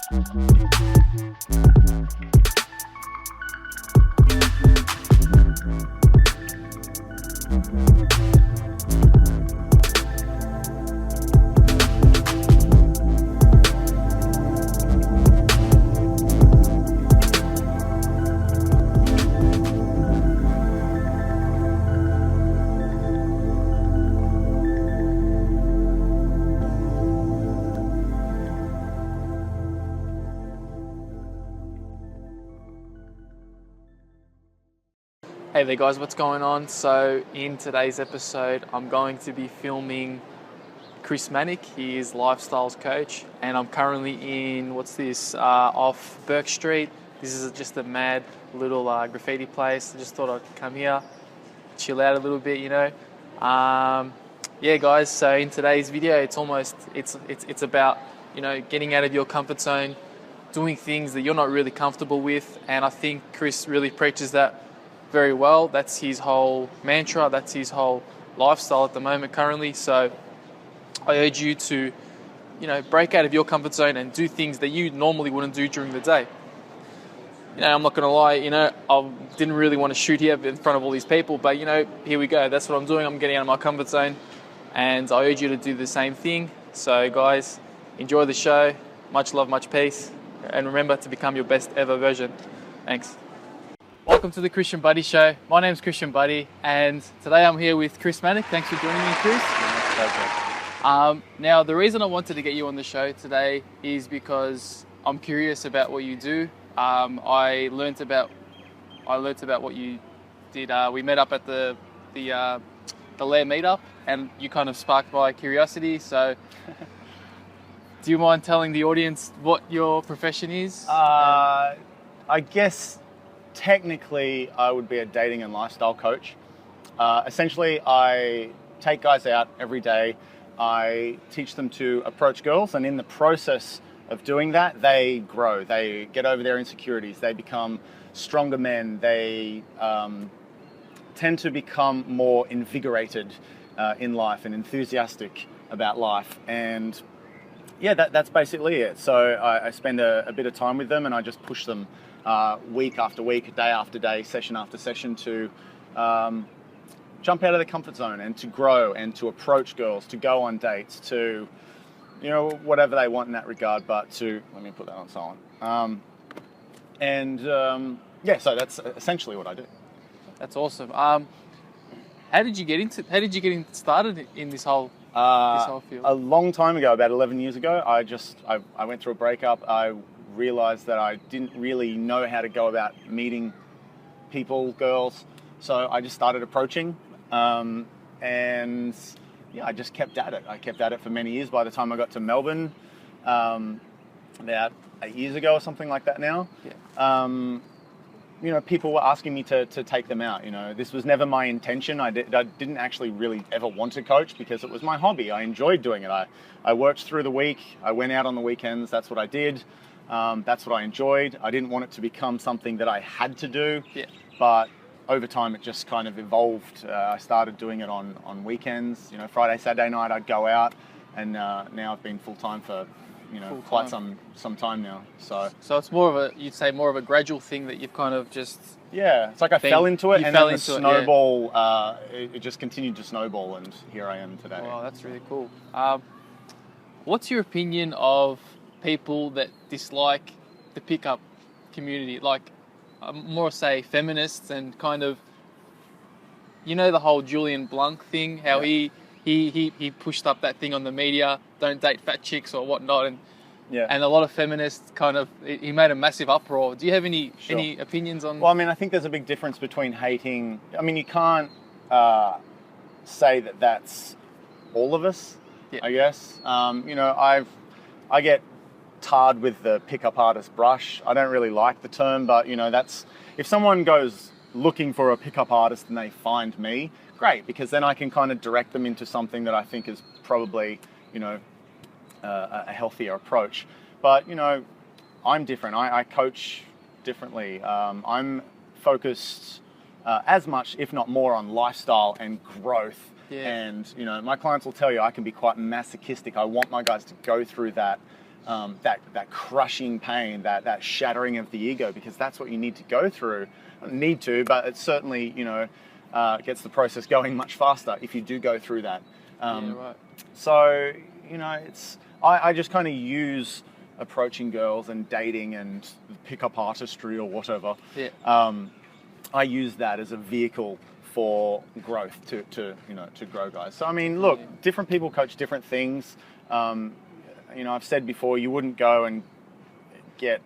Hey there guys, what's going on? So in today's episode, I'm going to be filming Chris Manak. He is Lifestyles coach, and I'm currently in, off Burke Street. This is just a mad little graffiti place. I just thought I'd come here, chill out a little bit, you know. Yeah guys, so in today's video, it's about, you know, getting out of your comfort zone, doing things that you're not really comfortable with, and I think Chris really preaches that very well. That's his whole mantra, that's his whole lifestyle at the moment currently. So I urge you to, you know, break out of your comfort zone and do things that you normally wouldn't do during the day. You know, I'm not gonna lie, you know, I didn't really want to shoot here in front of all these people, but you know, here we go. That's what I'm doing. I'm getting out of my comfort zone, and I urge you to do the same thing. So guys, enjoy the show. Much love, much peace, and remember to become your best ever version. Thanks. Welcome to the Kristian Buddy Show. My name's Kristian Buddy, and today I'm here with Chris Manak. Thanks for joining me, Chris. Now, the reason I wanted to get you on the show today is because I'm curious about what you do. I learnt about what you did. We met up at the Lair meetup, and you kind of sparked my curiosity. So, do you mind telling the audience what your profession is? I guess technically I would be a dating and lifestyle coach. Essentially, I take guys out every day. I teach them to approach girls, and in the process of doing that, they grow. They get over their insecurities. They become stronger men. They tend to become more invigorated in life and enthusiastic about life. And yeah, that's basically it. So I spend a bit of time with them, and I just push them week after week, day after day, session after session to jump out of their comfort zone and to grow and to approach girls, to go on dates, to, you know, whatever they want in that regard, but to, let me put that on silent. Yeah, so that's essentially what I do. That's awesome. How did you get started in this whole field? A long time ago, about 11 years ago, I went through a breakup. I realized that I didn't really know how to go about meeting people, girls. So I just started approaching, and yeah, I just kept at it. I kept at it for many years. By the time I got to Melbourne, about 8 years ago or something like that now, yeah. You know, people were asking me to take them out. You know, this was never my intention. I didn't actually really ever want to coach because it was my hobby. I enjoyed doing it. I worked through the week. I went out on the weekends. That's what I did. That's what I enjoyed. I didn't want it to become something that I had to do, yeah. But over time it just kind of evolved. I started doing it on weekends. You know, Friday, Saturday night I'd go out, and now I've been full-time for, you know, quite some time now. So it's you'd say more of a gradual thing that you've kind of just... Yeah, it's like I fell into it, and then the snowball, yeah. It just continued to snowball, and here I am today. Wow, that's really cool. What's your opinion of people that dislike the pickup community, like more say feminists, and kind of, you know, the whole Julian Blanc thing, how yeah. he pushed up that thing on the media, don't date fat chicks or whatnot, and yeah, and a lot of feminists kind of, he made a massive uproar. Do you have any opinions on? Well, I mean, I think there's a big difference between hating. I mean, you can't say that that's all of us. Yeah. I guess you know, I get tarred with the pickup artist brush. I don't really like the term, but you know, that's, if someone goes looking for a pickup artist and they find me, great, because then I can kind of direct them into something that I think is probably, you know, a healthier approach. But you know, I'm different. I coach differently. I'm focused as much, if not more, on lifestyle and growth. Yeah. And you know, my clients will tell you I can be quite masochistic. I want my guys to go through that that crushing pain, that shattering of the ego, because that's what you need to go through. Need to, but it certainly, gets the process going much faster if you do go through that. Right. So, I just kind of use approaching girls and dating and pickup artistry or whatever. Yeah. I use that as a vehicle for growth to grow guys. So, I mean, look, different people coach different things. I've said before, you wouldn't go and get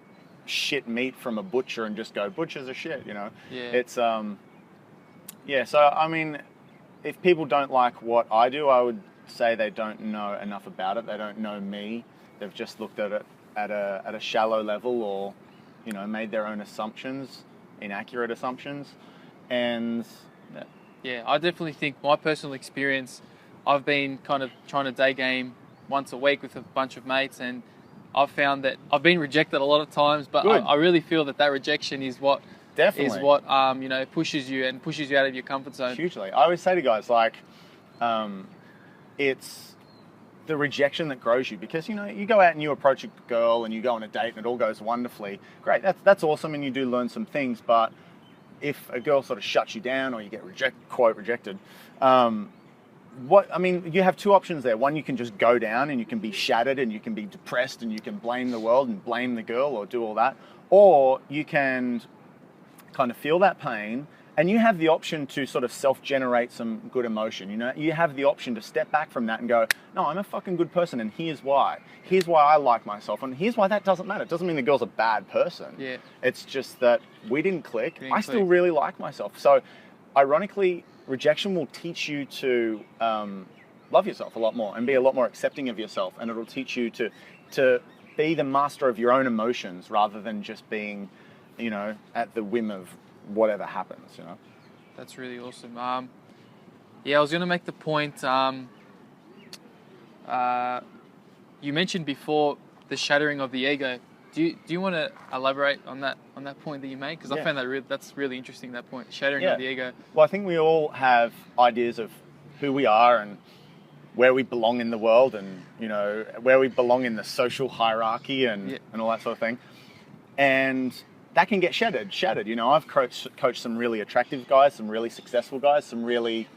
shit meat from a butcher and just go, butchers are shit, Yeah. It's, so, I mean, if people don't like what I do, I would say they don't know enough about it. They don't know me. They've just looked at it at a shallow level, or, made their own assumptions, inaccurate assumptions. And yeah, I definitely think my personal experience, I've been kind of trying to day game once a week with a bunch of mates, and I've found that I've been rejected a lot of times, but I really feel that rejection is what pushes you out of your comfort zone. Hugely. I always say to guys, like, it's the rejection that grows you, because you go out and you approach a girl and you go on a date and it all goes wonderfully. Great, that's awesome, and you do learn some things. But if a girl sort of shuts you down, or you get rejected, you have two options there. One, you can just go down and you can be shattered and you can be depressed and you can blame the world and blame the girl or do all that. Or you can kind of feel that pain, and you have the option to sort of self-generate some good emotion. You have the option to step back from that and go, no, I'm a fucking good person, and here's why. Here's why I like myself, and here's why that doesn't matter. It doesn't mean the girl's a bad person. Yeah. It's just that we didn't click. I still really like myself. So, ironically, rejection will teach you to love yourself a lot more and be a lot more accepting of yourself, and it'll teach you to be the master of your own emotions rather than just being, at the whim of whatever happens. That's really awesome. I was going to make the point. You mentioned before the shattering of the ego. Do you want to elaborate on that point that you made? Because I found that's really interesting, that point, shattering of the ego. Well, I think we all have ideas of who we are and where we belong in the world, and where we belong in the social hierarchy and all that sort of thing. And that can get shattered. I've coached some really attractive guys, some really successful guys, some really,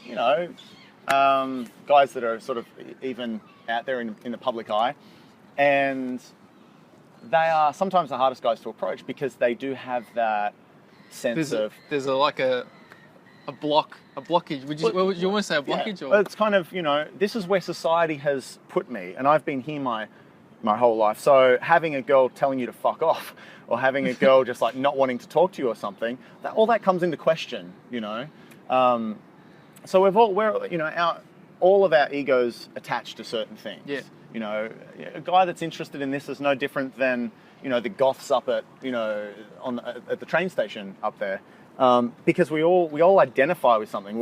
guys that are sort of even out there in the public eye. And they are sometimes the hardest guys to approach, because they do have that sense of... There's a blockage. Would you want to say a blockage? Yeah. Or? It's kind of, this is where society has put me, and I've been here my whole life. So having a girl telling you to fuck off, or having a girl just like not wanting to talk to you or something, all that comes into question, So all of our egos attached to certain things. Yeah. A guy that's interested in this is no different than, the goths up at, at the train station up there. Because we all identify with something.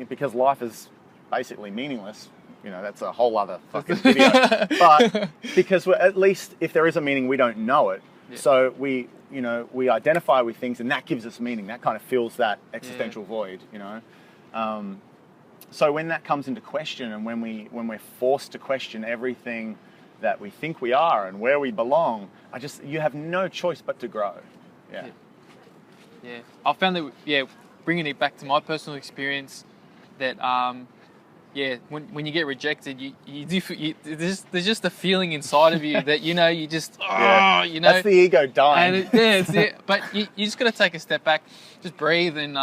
Because life is basically meaningless. That's a whole other fucking video. But because at least if there is a meaning, we don't know it. Yeah. So we identify with things, and that gives us meaning. That kind of fills that existential void, So when that comes into question, and when we're forced to question everything that we think we are and where we belong, you have no choice but to grow. Yeah. I found that, bringing it back to my personal experience, that when you get rejected, there's just a feeling inside of you that you just that's the ego dying. And but you just got to take a step back, just breathe, and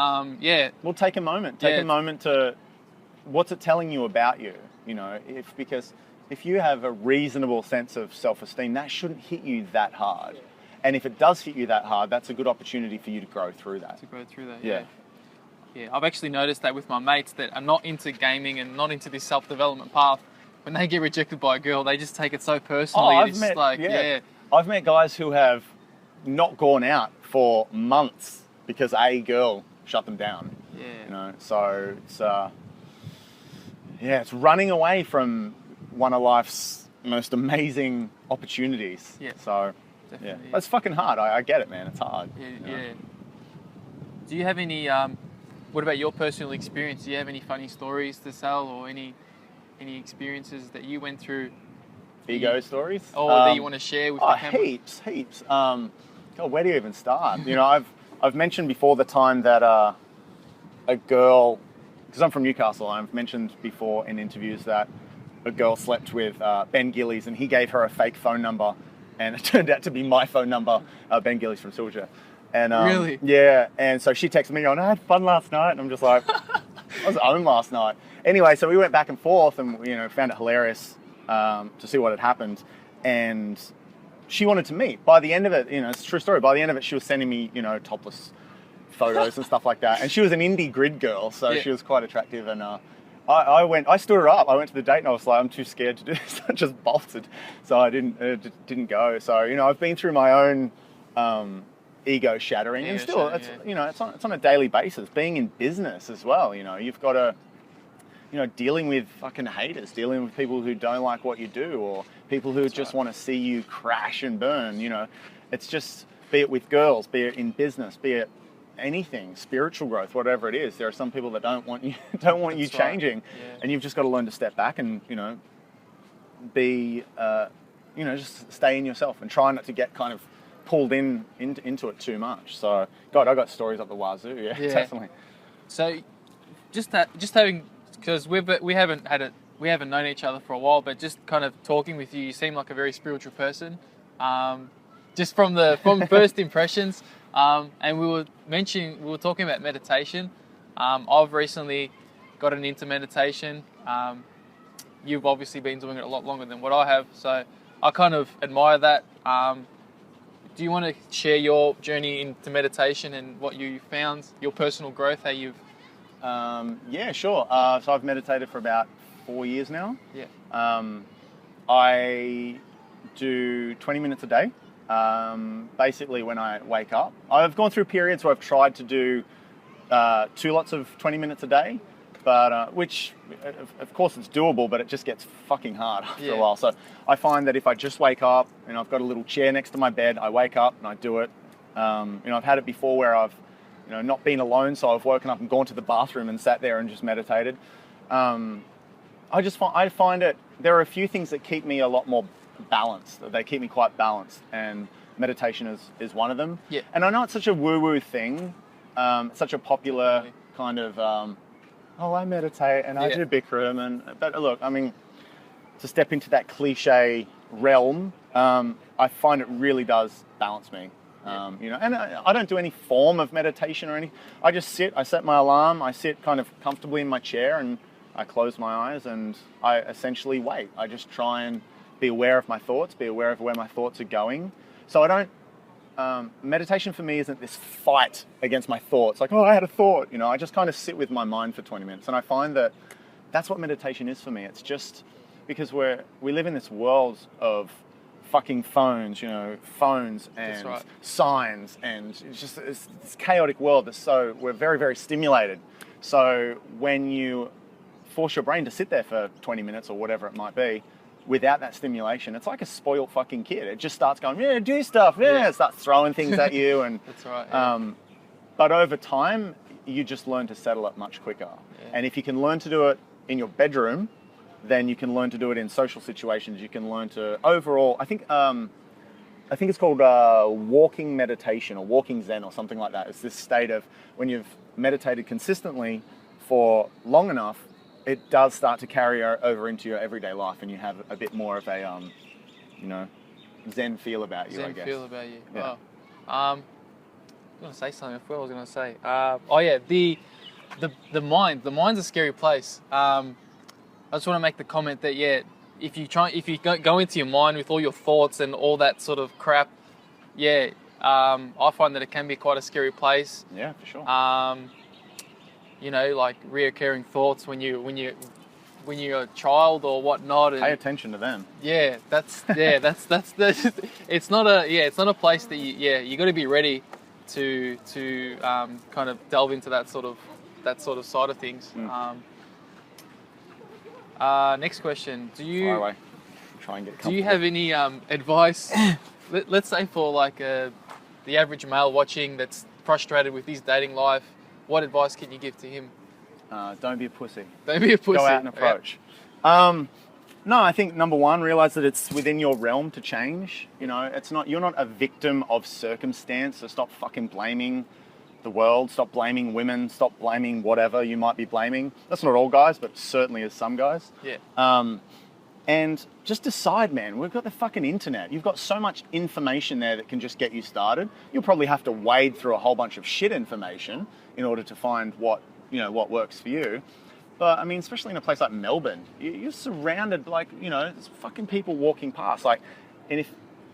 Well, take a moment. Take a moment to. What's it telling you about you? Because if you have a reasonable sense of self-esteem, that shouldn't hit you that hard. And if it does hit you that hard, that's a good opportunity for you to grow through that. Yeah. I've actually noticed that with my mates that are not into gaming and not into this self-development path, when they get rejected by a girl, they just take it so personally. I've met guys who have not gone out for months because a girl shut them down. So it's running away from one of life's most amazing opportunities. So that's fucking hard. I get it, man. It's hard. Do you have any what about your personal experience? Do you have any funny stories to tell, or any experiences that you went through ego stories. That you want to share with the camera? Heaps. God, where do you even start? I've mentioned before the time that a girl, because I'm from Newcastle, I've mentioned before in interviews that a girl slept with Ben Gillies, and he gave her a fake phone number, and it turned out to be my phone number, Ben Gillies from Silja. And really? Yeah, and so she texted me going, I had fun last night, and I'm just like, I was home last night. Anyway, so we went back and forth, and found it hilarious to see what had happened, and she wanted to meet. By the end of it, it's a true story. By the end of it, she was sending me, topless photos and stuff like that. And she was an indie grid girl, so she was quite attractive. And I stood her up. I went to the date, and I was like, I'm too scared to do this. I just bolted, so I didn't go. So I've been through my own ego shattering, and still, it's on a daily basis. Being in business as well, you've got to. Dealing with fucking haters, dealing with people who don't like what you do, or people who just want to see you crash and burn. It's just, be it with girls, be it in business, be it anything, spiritual growth, whatever it is. There are some people that don't want you changing, and you've just got to learn to step back and be just stay in yourself and try not to get kind of pulled into it too much. So, God, I got stories up the wazoo. Yeah. Definitely. So, just having. Because we haven't known each other for a while, but just kind of talking with you, you seem like a very spiritual person. Just from first impressions, and we were talking about meditation. I've recently gotten into meditation. You've obviously been doing it a lot longer than what I have, so I kind of admire that. Do you want to share your journey into meditation and what you found, your personal growth, how you've... Yeah, sure. So I've meditated for about 4 years now. Yeah. I do 20 minutes a day. Basically when I wake up. I've gone through periods where I've tried to do 2 lots of 20 minutes a day, but which of course it's doable, but it just gets fucking hard after a while. So I find that if I just wake up and I've got a little chair next to my bed, I wake up and I do it. I've had it before where I've not been alone, so I've woken up and gone to the bathroom and sat there and just meditated. I find it, there are a few things that keep me a lot more balanced. They keep me quite balanced, and meditation is one of them. Yeah. And I know it's such a woo-woo thing, such a popular kind of, I meditate and I do Bikram, but look, I mean, to step into that cliche realm, I find it really does balance me. And I don't do any form of meditation or anything. I just sit, I set my alarm, I sit kind of comfortably in my chair and I close my eyes and I essentially wait. I just try and be aware of my thoughts, be aware of where my thoughts are going. So I don't, meditation for me isn't this fight against my thoughts, like, I had a thought, I just kind of sit with my mind for 20 minutes. And I find that that's what meditation is for me. It's just because we live in this world of fucking phones, phones and signs, and it's just this chaotic world we're very, very stimulated. So when you force your brain to sit there for 20 minutes or whatever it might be, without that stimulation, it's like a spoiled fucking kid. It just starts going, do stuff, it starts throwing things at you. And that's right. But over time, you just learn to settle it much quicker. Yeah. And if you can learn to do it in your bedroom, then you can learn to do it in social situations. You can learn to overall, I think it's called walking meditation or walking Zen or something like that. It's this state of when you've meditated consistently for long enough, it does start to carry over into your everyday life, and you have a bit more of a, Zen feel about you, I guess. Zen feel about you. Yeah. Oh. I was going to say something. I forgot what I was going to say. The mind's a scary place. I just want to make the comment that if you go into your mind with all your thoughts and all that sort of crap, I find that it can be quite a scary place. Yeah, for sure. Like reoccurring thoughts when you're a child or whatnot. And, pay attention to them. That's it's not a place that you got to be ready to kind of delve into that sort of side of things. Next question. Do you have any advice? Let's say for like the average male watching that's frustrated with his dating life, what advice can you give to him? Don't be a pussy. Don't be a pussy. Go out and approach. No, I think number one, realize that it's within your realm to change. You know, you're not a victim of circumstance, so stop fucking blaming the world, stop blaming women, stop blaming whatever you might be blaming. That's not all guys, but certainly is some guys. Yeah. And just decide, man, we've got the fucking internet. You've got so much information there that can just get you started. You'll probably have to wade through a whole bunch of shit information in order to find what works for you. But I mean, especially in a place like Melbourne, you're surrounded, like, you know, there's fucking people walking past. Like, and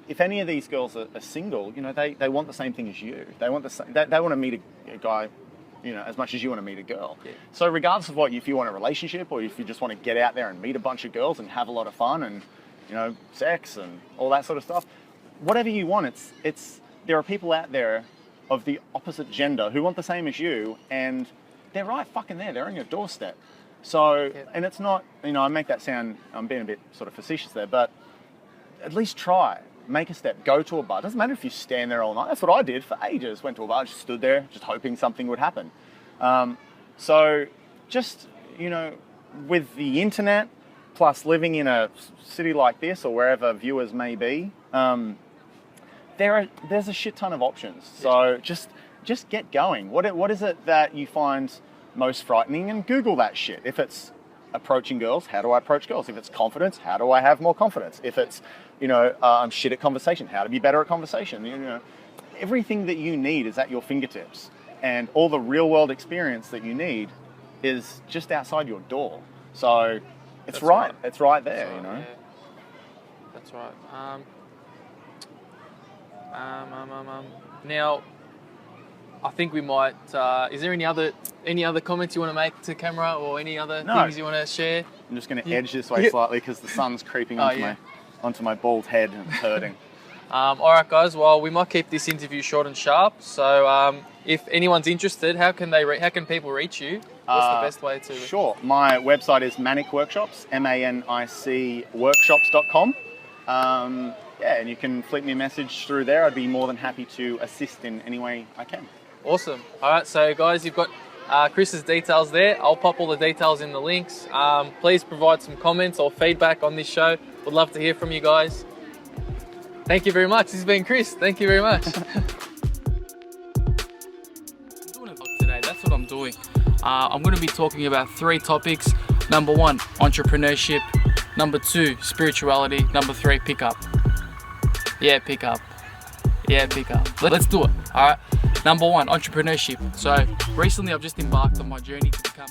if any of these girls are single, you know, they want the same thing as you. They want they want to meet a guy, you know, as much as you want to meet a girl. Yeah. So regardless of if you want a relationship or if you just want to get out there and meet a bunch of girls and have a lot of fun and, you know, sex and all that sort of stuff, whatever you want, there are people out there of the opposite gender who want the same as you, and they're right fucking there. They're on your doorstep. So, and it's not, you know, I make that sound, I'm being a bit sort of facetious there, but at least try. Make a step. Go to a bar. Doesn't matter if you stand there all night. That's what I did for ages. Went to a bar, just stood there, just hoping something would happen. So just, you know, with the internet, plus living in a city like this or wherever viewers may be, there's a shit ton of options. So just get going. What is it that you find most frightening? And Google that shit. If it's approaching girls, how do I approach girls? If it's confidence, how do I have more confidence? If it's, you know, I'm shit at conversation, how to be better at conversation? You know, everything that you need is at your fingertips, and all the real world experience that you need is just outside your door. So it's right. It's right there. That's right, you know. Yeah. That's right. Now, I think we might. Is there any other comments you want to make to camera, or any other things you want to share? I'm just going to edge this way slightly because the sun's creeping onto my bald head and it's hurting. All right, guys. Well, we might keep this interview short and sharp. So, if anyone's interested, how can people reach you? What's the best way to? Sure. My website is Manik Workshops, MANIC workshops.com. Yeah, and you can flick me a message through there. I'd be more than happy to assist in any way I can. Awesome. All right, so guys, you've got Chris's details there. I'll pop all the details in the links. Please provide some comments or feedback on this show. Would love to hear from you guys. Thank you very much. This has been Chris. Thank you very much. I'm doing a vlog today. That's what I'm doing. I'm going to be talking about 3 topics. Number 1, entrepreneurship. Number 2, spirituality. Number 3, pickup. Yeah, pickup. Let's do it. All right. Number 1, entrepreneurship. So recently I've just embarked on my journey to become